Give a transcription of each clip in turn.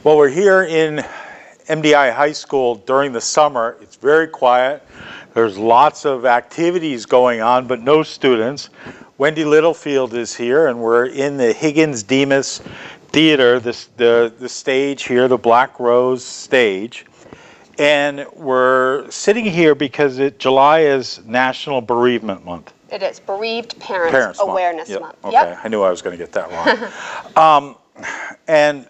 Well, we're here in MDI High School during the summer. It's very quiet. There's lots of activities going on, but no students. Wendy Littlefield is here, and we're in the Higgins Demas Theater, the stage here, the Black Rose stage. And we're sitting here because July is National Bereavement Month. It is. Bereaved Parents Awareness Month. Okay, yep. I knew I was going to get that wrong. And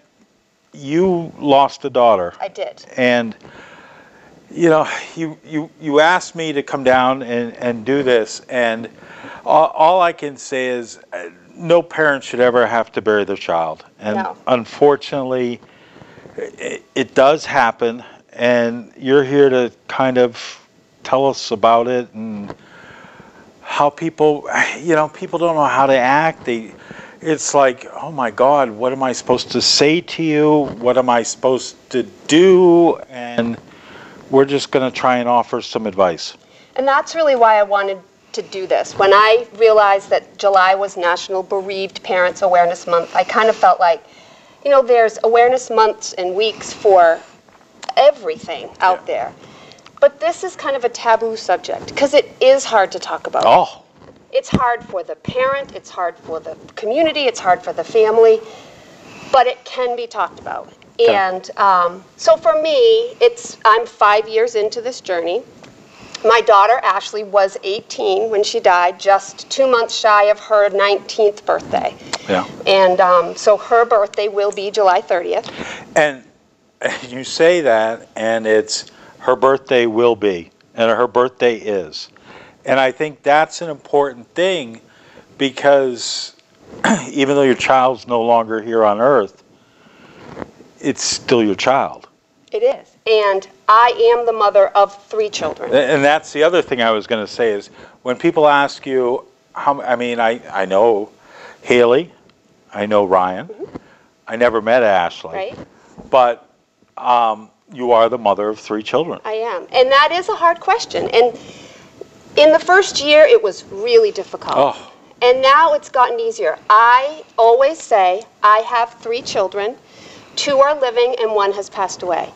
you lost a daughter. I did. And you know, you asked me to come down and do this, and all I can say is no parent should ever have to bury their child. And no. Unfortunately, it does happen, and you're here to kind of tell us about it and how people, people don't know how to act. It's like, oh my God, what am I supposed to say to you? What am I supposed to do? And we're just going to try and offer some advice. And that's really why I wanted to do this. When I realized that July was National Bereaved Parents Awareness Month, I kind of felt like, there's awareness months and weeks for everything out there. But this is kind of a taboo subject because it is hard to talk about. Oh. It's hard for the parent, it's hard for the community, it's hard for the family, but it can be talked about. Okay. And so for me, I'm 5 years into this journey. My daughter, Ashleigh, was 18 when she died, just 2 months shy of her 19th birthday. Yeah. And so her birthday will be July 30th. And you say that, and it's her birthday will be, and her birthday is. And I think that's an important thing because even though your child's no longer here on earth, it's still your child. It is. And I am the mother of 3 children. And that's the other thing I was going to say is when people ask you, I know Haley, I know Ryan, I never met Ashleigh, right. But you are the mother of 3 children. I am. And that is a hard question. And in the first year, it was really difficult. Oh. And now it's gotten easier. I always say I have 3 children. 2 are living and 1 has passed away.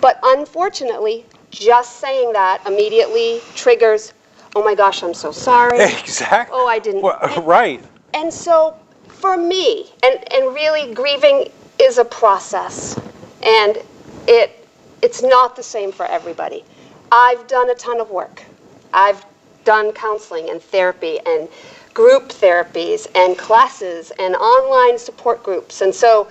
But unfortunately, just saying that immediately triggers, oh my gosh, I'm so sorry. Exactly. Oh, I didn't. Well, right. And so for me, and really grieving is a process. And it's not the same for everybody. I've done a ton of work. I've done counseling and therapy and group therapies and classes and online support groups. And so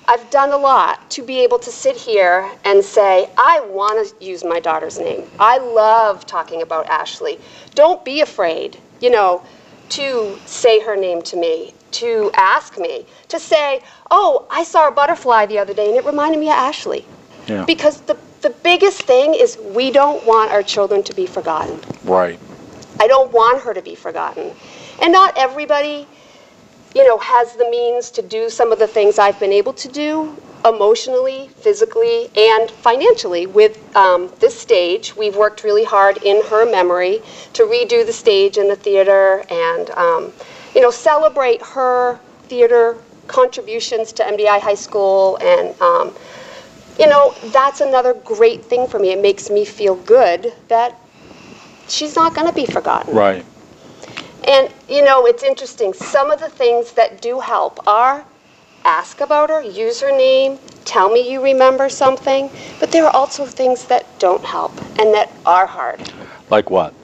I've done a lot to be able to sit here and say, I want to use my daughter's name. I love talking about Ashleigh. Don't be afraid, to say her name to me, to ask me, to say, oh, I saw a butterfly the other day and it reminded me of Ashleigh. Yeah. Because the biggest thing is we don't want our children to be forgotten. Right. I don't want her to be forgotten. And not everybody, has the means to do some of the things I've been able to do emotionally, physically, and financially with this stage. We've worked really hard in her memory to redo the stage in the theater and, celebrate her theater contributions to MDI High School. And, that's another great thing for me. It makes me feel good that she's not going to be forgotten. Right. And, it's interesting. Some of the things that do help are ask about her, use her name, tell me you remember something. But there are also things that don't help and that are hard. Like what?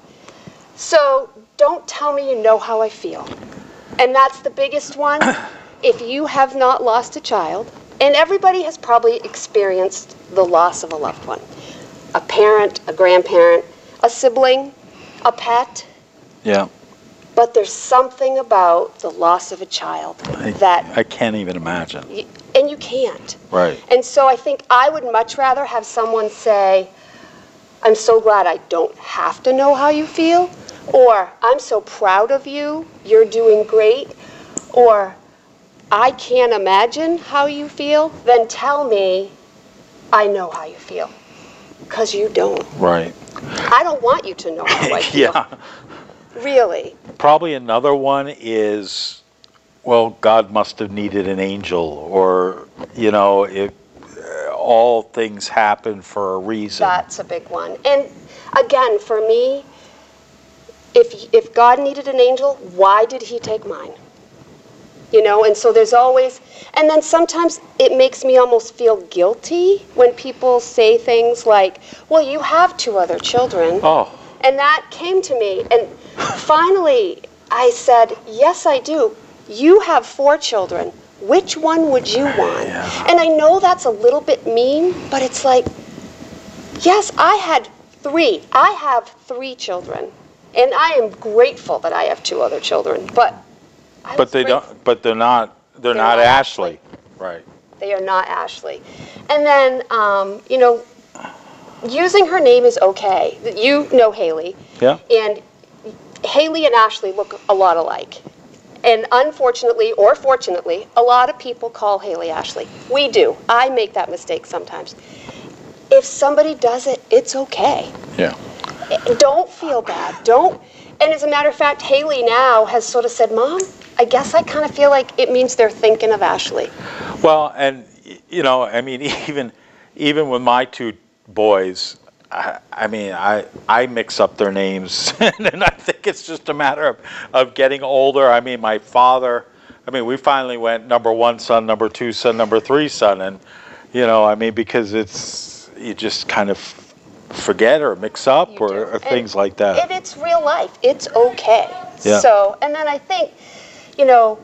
So don't tell me you know how I feel. And that's the biggest one. If you have not lost a child, and everybody has probably experienced the loss of a loved one, a parent, a grandparent, a sibling, a pet. Yeah. But there's something about the loss of a child that I can't even imagine. And you can't. Right. And so I think I would much rather have someone say, I'm so glad I don't have to know how you feel, or I'm so proud of you, you're doing great, or I can't imagine how you feel, than tell me I know how you feel. Because you don't. Right. I don't want you to know how I feel. Yeah. Really. Probably another one is, well, God must have needed an angel, or, all things happen for a reason. That's a big one. And again, for me, if God needed an angel, why did he take mine? You know, and so there's always, and then sometimes it makes me almost feel guilty when people say things like, well, you have 2 other children. Oh. And that came to me. And finally, I said, yes, I do. You have 4 children. Which one would you want? Yeah. And I know that's a little bit mean, but it's like, yes, I had 3. I have 3 children. And I am grateful that I have 2 other children. But they don't. But they're not Ashleigh, right? They are not Ashleigh. And then, you know, using her name is okay. You know Haley. Yeah. And Haley and Ashleigh look a lot alike. And unfortunately, or fortunately, a lot of people call Haley Ashleigh. We do. I make that mistake sometimes. If somebody does it, it's okay. Yeah. Don't feel bad. Don't. And as a matter of fact, Haley now has sort of said, Mom, I guess I kind of feel like it means they're thinking of Ashleigh. Well, and, you know, I mean, even with my 2 boys, I mean, I mix up their names, and I think it's just a matter of getting older. I mean, my father, I mean, we finally went number 1 son, number 2 son, number 3 son, and, you know, I mean, because you just kind of forget or mix up or things like that. And it's real life. It's okay. Yeah. So, and then I think, you know,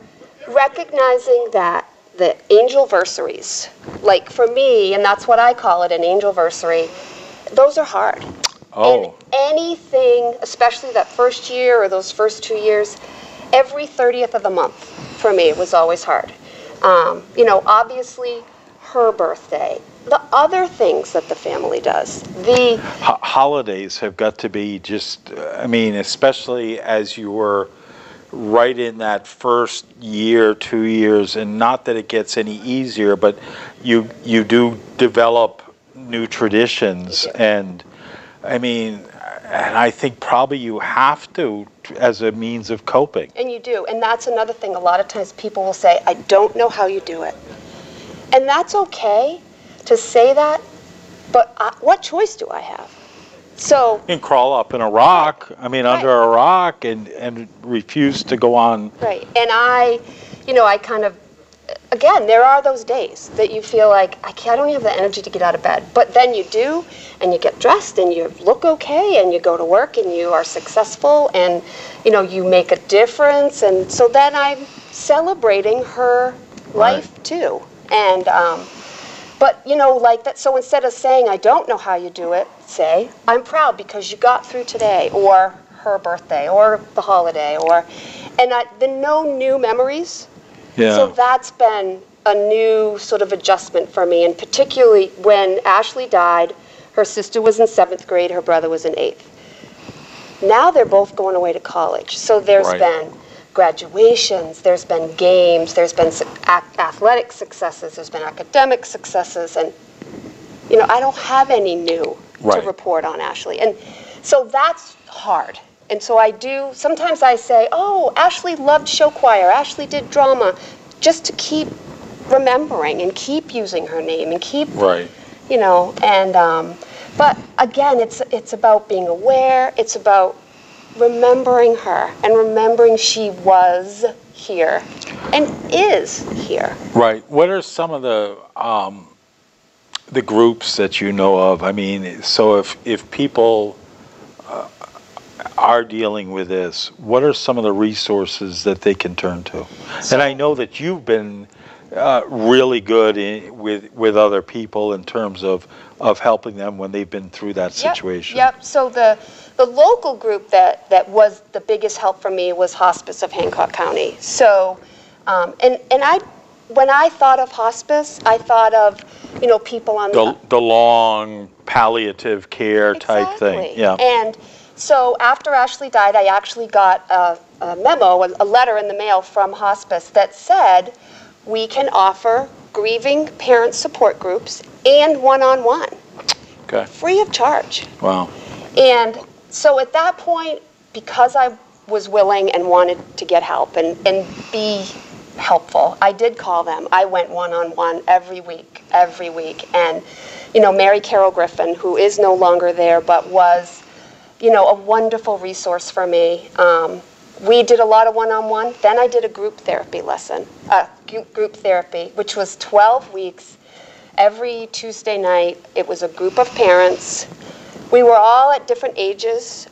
recognizing that the angelversaries, like for me, and that's what I call it, an angelversary, those are hard. Oh. And anything, especially that first year or those first 2 years, every 30th of the month for me was always hard. You know, obviously her birthday, the other things that the family does, the holidays have got to be just, I mean, especially as you were right in that first year, 2 years, and not that it gets any easier, but you do develop new traditions, and I mean, and I think probably you have to as a means of coping. And you do, and that's another thing. A lot of times people will say, I don't know how you do it. And that's okay to say that, but what choice do I have? So you can crawl up in a rock, I mean, under a rock, and refuse to go on. Right, and I kind of, again, there are those days that you feel like, I don't have the energy to get out of bed. But then you do, and you get dressed, and you look okay, and you go to work, and you are successful, and, you know, you make a difference. And so then I'm celebrating her life, too. And, but, you know, like that, so instead of saying, I don't know how you do it, say, I'm proud because you got through today, or her birthday, or the holiday, and the no new memories. Yeah. So that's been a new sort of adjustment for me, and particularly when Ashleigh died, her sister was in 7th grade, her brother was in 8th. Now they're both going away to college. So there's been graduations, there's been games, there's been athletic successes, there's been academic successes, and, you know, I don't have any new to report on Ashleigh. And so that's hard. And so I do, sometimes I say, oh, Ashleigh loved show choir, Ashleigh did drama, just to keep remembering and keep using her name and keep, you know, and, but again, it's about being aware, it's about remembering her and remembering she was here and is here. Right. What are some of the groups that you know of? I mean, so if people are dealing with this, what are some of the resources that they can turn to? And I know that you've been really good with other people in terms of helping them when they've been through that situation. Yep. So the local group that was the biggest help for me was Hospice of Hancock County. So, when I thought of hospice, I thought of, you know, people on the long palliative care type thing. Yeah. And so after Ashleigh died, I actually got a memo, a letter in the mail from hospice that said we can offer grieving parent support groups and one-on-one, free of charge. Wow. And so at that point, because I was willing and wanted to get help and be helpful. I did call them. I went one-on-one every week. And, you know, Mary Carol Griffin, who is no longer there, but was, you know, a wonderful resource for me. We did a lot of one-on-one. Then I did a group therapy group therapy, which was 12 weeks. Every Tuesday night, it was a group of parents. We were all at different ages.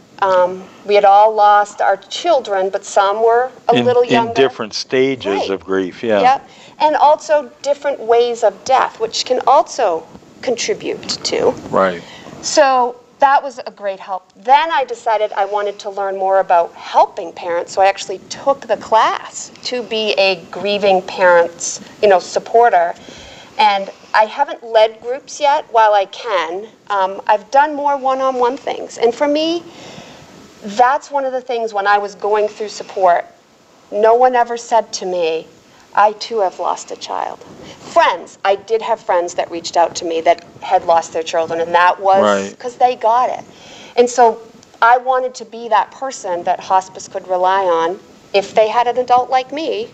We had all lost our children, but some were a little younger. In different stages of grief, yeah. Yep. And also different ways of death, which can also contribute to. Right. So that was a great help. Then I decided I wanted to learn more about helping parents, so I actually took the class to be a grieving parents, you know, supporter. And I haven't led groups yet, while I can. I've done more one-on-one things. And for me, that's one of the things when I was going through support, no one ever said to me, I too have lost a child. Friends, I did have friends that reached out to me that had lost their children, and that was because they got it. And so I wanted to be that person that hospice could rely on if they had an adult like me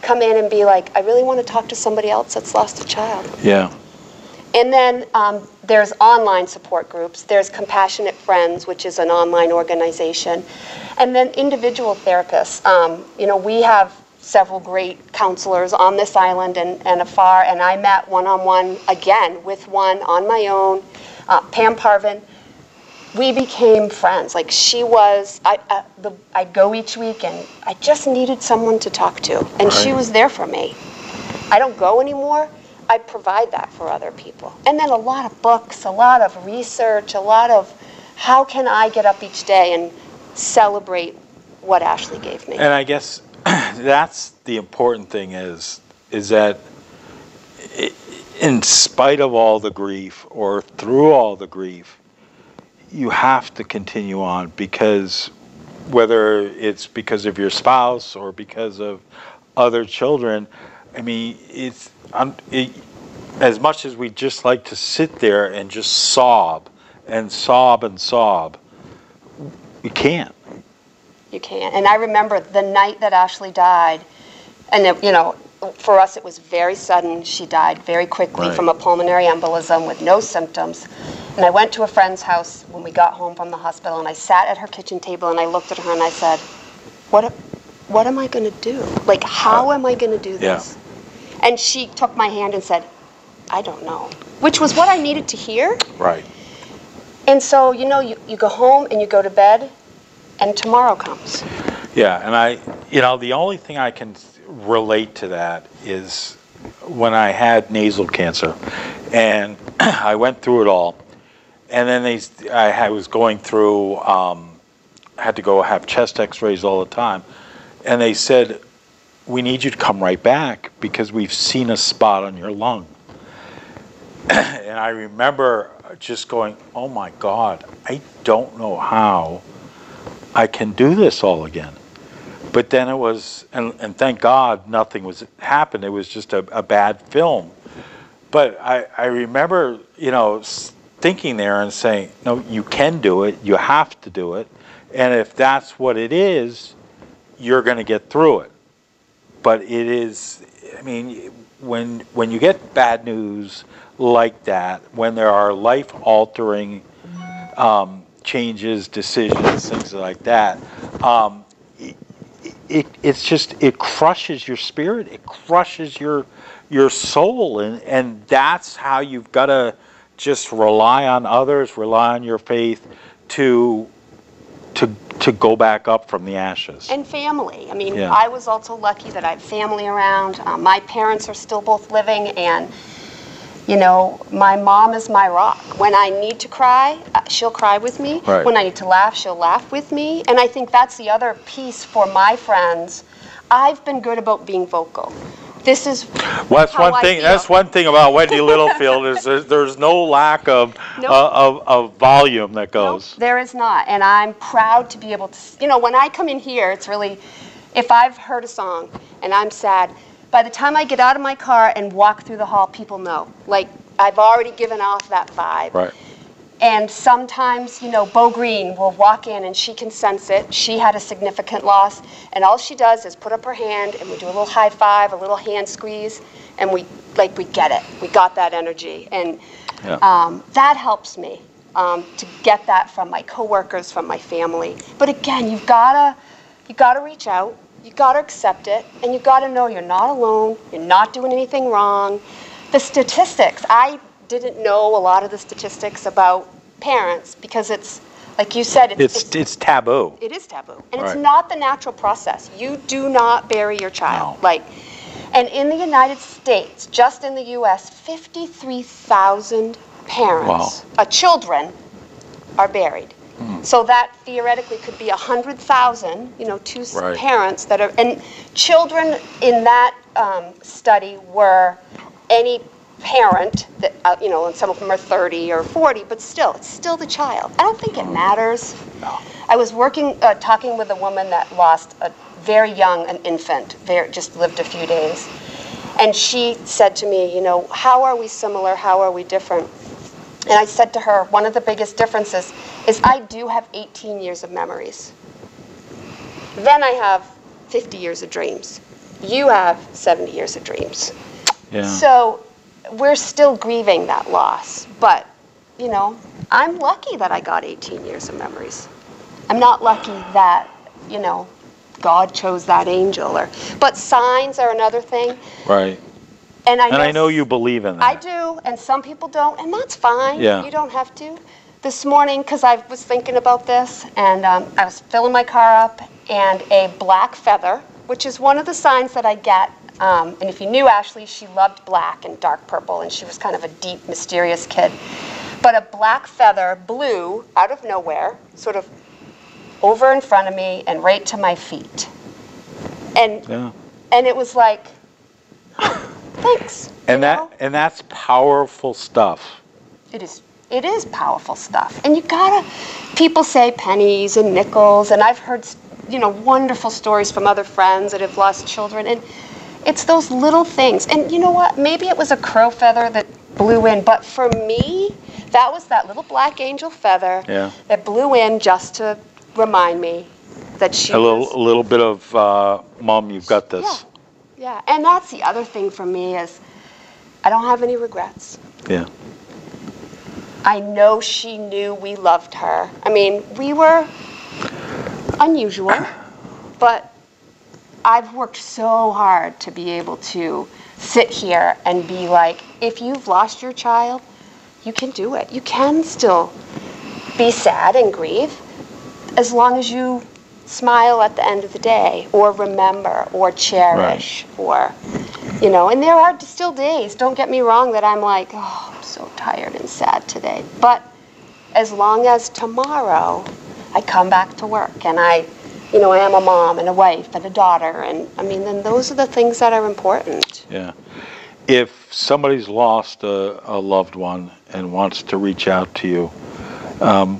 come in and be like, I really want to talk to somebody else that's lost a child. Yeah. And then there's online support groups. There's Compassionate Friends, which is an online organization. And then individual therapists. You know, we have several great counselors on this island and afar, and I met one-on-one again with one on my own, Pam Parvin. We became friends. Like, she was, I'd go each week, and I just needed someone to talk to, and she was there for me. I don't go anymore. I provide that for other people. And then a lot of books, a lot of research, a lot of how can I get up each day and celebrate what Ashleigh gave me. And I guess that's the important thing is that in spite of all the grief or through all the grief, you have to continue on, because whether it's because of your spouse or because of other children, I mean, as much as we just like to sit there and just sob and sob and sob, you can't. You can't. And I remember the night that Ashleigh died, and it, you know, for us it was very sudden. She died very quickly from a pulmonary embolism with no symptoms. And I went to a friend's house when we got home from the hospital, and I sat at her kitchen table and I looked at her and I said, what am I going to do? Like, how am I going to do this? Yeah. And she took my hand and said, I don't know, which was what I needed to hear. Right. And so, you know, you go home and you go to bed, and tomorrow comes. Yeah, and you know, the only thing I can relate to that is when I had nasal cancer, and I went through it all, and then I was going through, had to go have chest x-rays all the time, and they said, we need you to come right back because we've seen a spot on your lung. And I remember just going, oh my God, I don't know how I can do this all again. But then it was, and thank God nothing happened. It was just a bad film. But I remember, you know, thinking there and saying, no, you can do it. You have to do it. And if that's what it is, you're going to get through it. But it is, I mean, when you get bad news like that, when there are life-altering changes, decisions, things like that, it crushes your spirit, it crushes your soul, and that's how you've got to just rely on others, rely on your faith to go back up from the ashes. And family. I mean, I was also lucky that I have family around. My parents are still both living, and you know, my mom is my rock. When I need to cry, she'll cry with me. Right. When I need to laugh, she'll laugh with me. And I think that's the other piece for my friends. I've been good about being vocal. This is that's one thing about Wendy Littlefield is there's no lack of volume that goes. Nope, there is not, and I'm proud to be able to. You know, when I come in here, it's really, if I've heard a song and I'm sad, by the time I get out of my car and walk through the hall, people know. Like, I've already given off that vibe. Right. And sometimes, you know, Bo Green will walk in and she can sense it. She had a significant loss, and all she does is put up her hand and we do a little high five, a little hand squeeze, and we get it. We got that energy, and that helps me to get that from my coworkers, from my family. But again, you gotta reach out, you gotta accept it, and you gotta know you're not alone. You're not doing anything wrong. The statistics, I didn't know a lot of the statistics about parents because it's, like you said, it's taboo. It is taboo, and it's not the natural process. You do not bury your child. No. And in the United States, just in the U.S., 53,000 parents, children, are buried. So that theoretically could be 100,000, you know, parents that are, and children in that study were any parent that, you know, and some of them are 30 or 40, but still, it's still the child. I don't think it matters. No. I was talking with a woman that lost a very young, an infant, just lived a few days. And she said to me, you know, how are we similar? How are we different? And I said to her, one of the biggest differences is I do have 18 years of memories. Then I have 50 years of dreams. You have 70 years of dreams. Yeah. So we're still grieving that loss. But, you know, I'm lucky that I got 18 years of memories. I'm not lucky that, you know, God chose that angel. But signs are another thing. Right. And I know you believe in that. I do, and some people don't, and that's fine. Yeah. You don't have to. This morning, because I was thinking about this, and I was filling my car up, and a black feather, which is one of the signs that I get. And if you knew Ashleigh, she loved black and dark purple, and she was kind of a deep, mysterious kid. But a black feather blew out of nowhere, sort of over in front of me and right to my feet. And it was like, thanks. And that's powerful stuff. It is powerful stuff. And people say pennies and nickels, and I've heard, you know, wonderful stories from other friends that have lost children, and it's those little things. And you know what? Maybe it was a crow feather that blew in, but for me, that was that little black angel feather that blew in just to remind me that she a little bit of Mom, you've got this. Yeah, and that's the other thing for me is I don't have any regrets. Yeah. I know she knew we loved her. I mean, we were unusual, but I've worked so hard to be able to sit here and be like, if you've lost your child, you can do it. You can still be sad and grieve as long as you smile at the end of the day, or remember, or cherish, or, you know, and there are still days, don't get me wrong, that I'm like, oh, I'm so tired and sad today. But as long as tomorrow I come back to work and I am a mom and a wife and a daughter, and I mean, then those are the things that are important. Yeah. If somebody's lost a loved one and wants to reach out to you,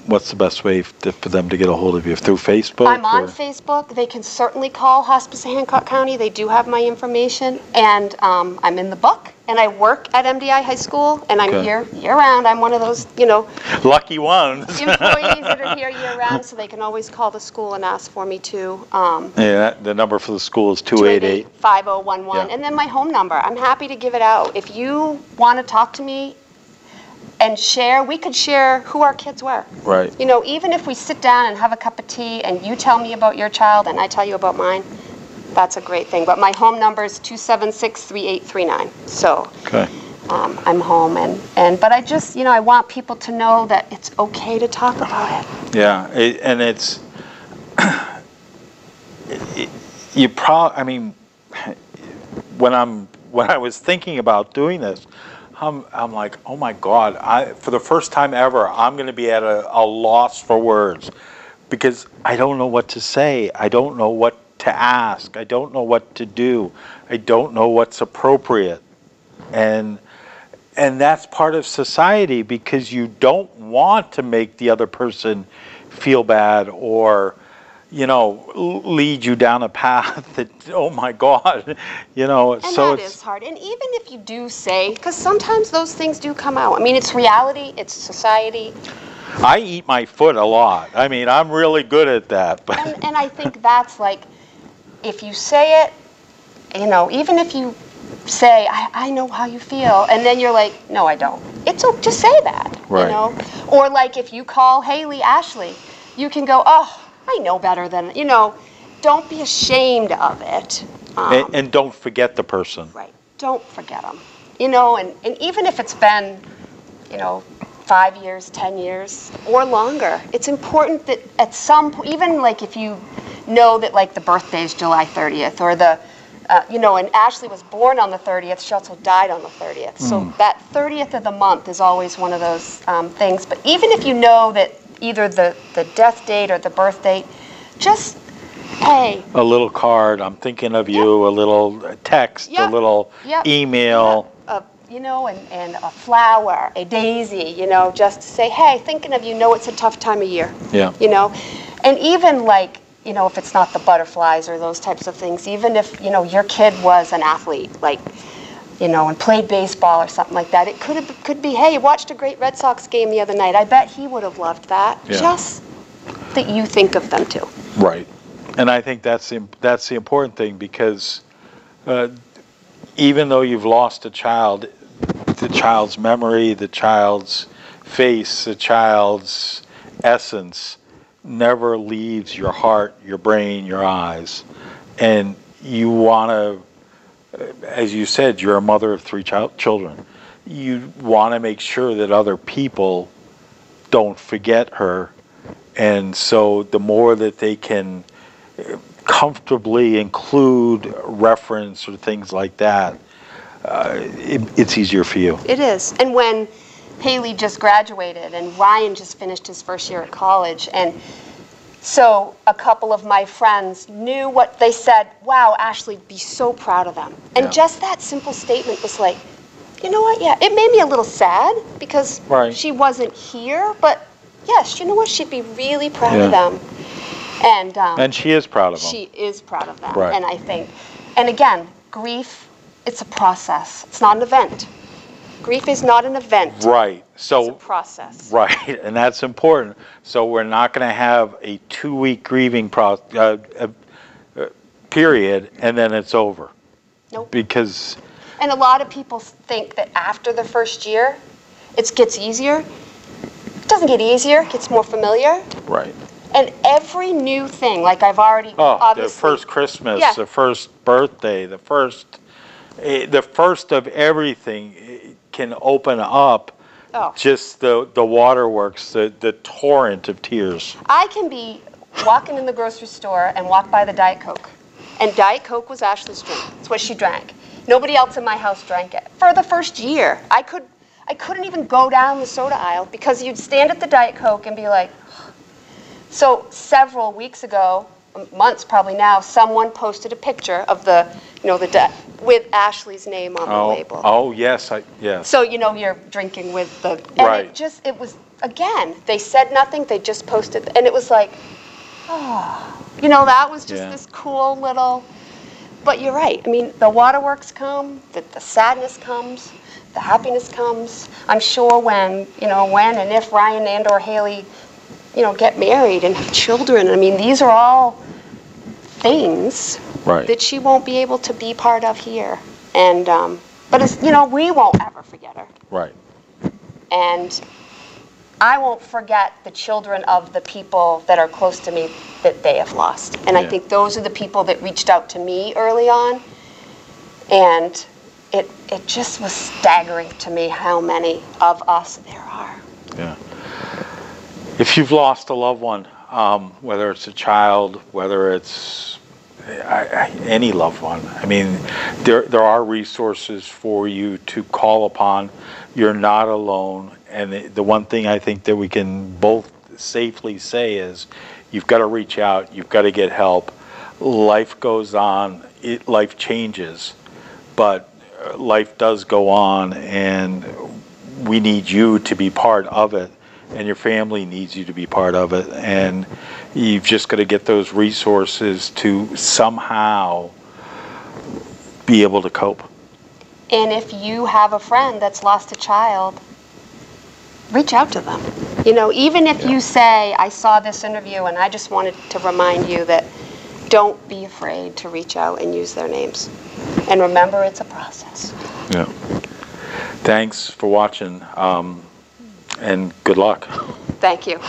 what's the best way for them to get a hold of you? Through Facebook? I'm on Facebook. They can certainly call Hospice of Hancock County. They do have my information. And I'm in the book. And I work at MDI High School. And I'm here year-round. I'm one of those, you know, lucky ones. employees that are here year-round. So they can always call the school and ask for me, too. The number for the school is 288-5011. Yeah. And then my home number. I'm happy to give it out. If you want to talk to me and share, we could share who our kids were. Right. You know, even if we sit down and have a cup of tea and you tell me about your child and I tell you about mine, that's a great thing. But my home number is 276-3839. So I'm home, but I just, you know, I want people to know that it's okay to talk about it. Yeah, and it's I mean, when I was thinking about doing this, I'm like, oh my God, for the first time ever, I'm going to be at a loss for words, because I don't know what to say. I don't know what to ask. I don't know what to do. I don't know what's appropriate. And that's part of society, because you don't want to make the other person feel bad or, you know, lead you down a path that, oh my God, you know. And so that is hard. And even if you do say, because sometimes those things do come out. I mean, it's reality, it's society. I eat my foot a lot. I mean, I'm really good at that. But And I think that's like, if you say it, you know, even if you say, I know how you feel, and then you're like, no, I don't. Just say that, right. You know? Or like if you call Haley Ashleigh, you can go, oh, I know better than, you know, don't be ashamed of it. And don't forget the person. Right. Don't forget them. You know, and even if it's been, you know, 5 years, 10 years, or longer, it's important that at some point, even like if you know that like the birthday is July 30th, or the, you know, and Ashleigh was born on the 30th, she also died on the 30th. So that 30th of the month is always one of those things. But even if you know that either the death date or the birth date, just, hey. A little card, I'm thinking of you, a little text, a little email. You know, and a flower, a daisy, you know, just to say, hey, thinking of you, know it's a tough time of year. Yeah. You know, and even like, you know, if it's not the butterflies or those types of things, even if, you know, your kid was an athlete, like, you know, and played baseball or something like that, it could be, hey, you watched a great Red Sox game the other night. I bet he would have loved that. Yeah. Just that you think of them too. Right. And I think that's the important thing, because even though you've lost a child, the child's memory, the child's face, the child's essence never leaves your heart, your brain, your eyes. And you want to, as you said, you're a mother of 3 children. You want to make sure that other people don't forget her. And so the more that they can comfortably include reference or things like that, it's easier for you. It is. And when Haley just graduated and Ryan just finished his first year at college, and so a couple of my friends knew what they said, wow, Ashleigh, be so proud of them. And just that simple statement was like, you know what, yeah, it made me a little sad because she wasn't here, but yes, you know what, she'd be really proud of them. And she is proud of them. She is proud of them. Right. And I think, and again, grief, it's a process. It's not an event. Grief is not an event. Right. So it's a process. Right, and that's important. So we're not going to have a 2-week grieving period and then it's over. Nope. Because. And a lot of people think that after the first year, it gets easier. It doesn't get easier. It gets more familiar. Right. And every new thing, like I've already obviously. The first Christmas, the first birthday, the first of everything can open up just the waterworks, the torrent of tears. I can be walking in the grocery store and walk by the Diet Coke. And Diet Coke was Ashleigh's drink. It's what she drank. Nobody else in my house drank it. For the first year, I couldn't even go down the soda aisle because you'd stand at the Diet Coke and be like. So several weeks ago, months probably now, someone posted a picture of the, you know, with Ashleigh's name on the label. Oh, yes, yes. So, you know, you're drinking with the, and it was, again, they said nothing, they just posted, and it was like, oh, you know, that was just this cool little, but you're right. I mean, the waterworks come, the sadness comes, the happiness comes. I'm sure when and if Ryan and or Haley, you know, get married and have children. I mean, these are all things that she won't be able to be part of here. And, but it's, you know, we won't ever forget her. Right. And I won't forget the children of the people that are close to me that they have lost. And I think those are the people that reached out to me early on. And it just was staggering to me how many of us there are. Yeah. If you've lost a loved one, whether it's a child, whether it's any loved one, I mean, there are resources for you to call upon. You're not alone. And the one thing I think that we can both safely say is you've got to reach out. You've got to get help. Life goes on. Life changes. But life does go on, and we need you to be part of it. And your family needs you to be part of it, and you've just got to get those resources to somehow be able to cope. And if you have a friend that's lost a child, reach out to them. You know, even if you say, I saw this interview and I just wanted to remind you that don't be afraid to reach out and use their names. And remember, it's a process. Yeah. Thanks for watching, and good luck. Thank you.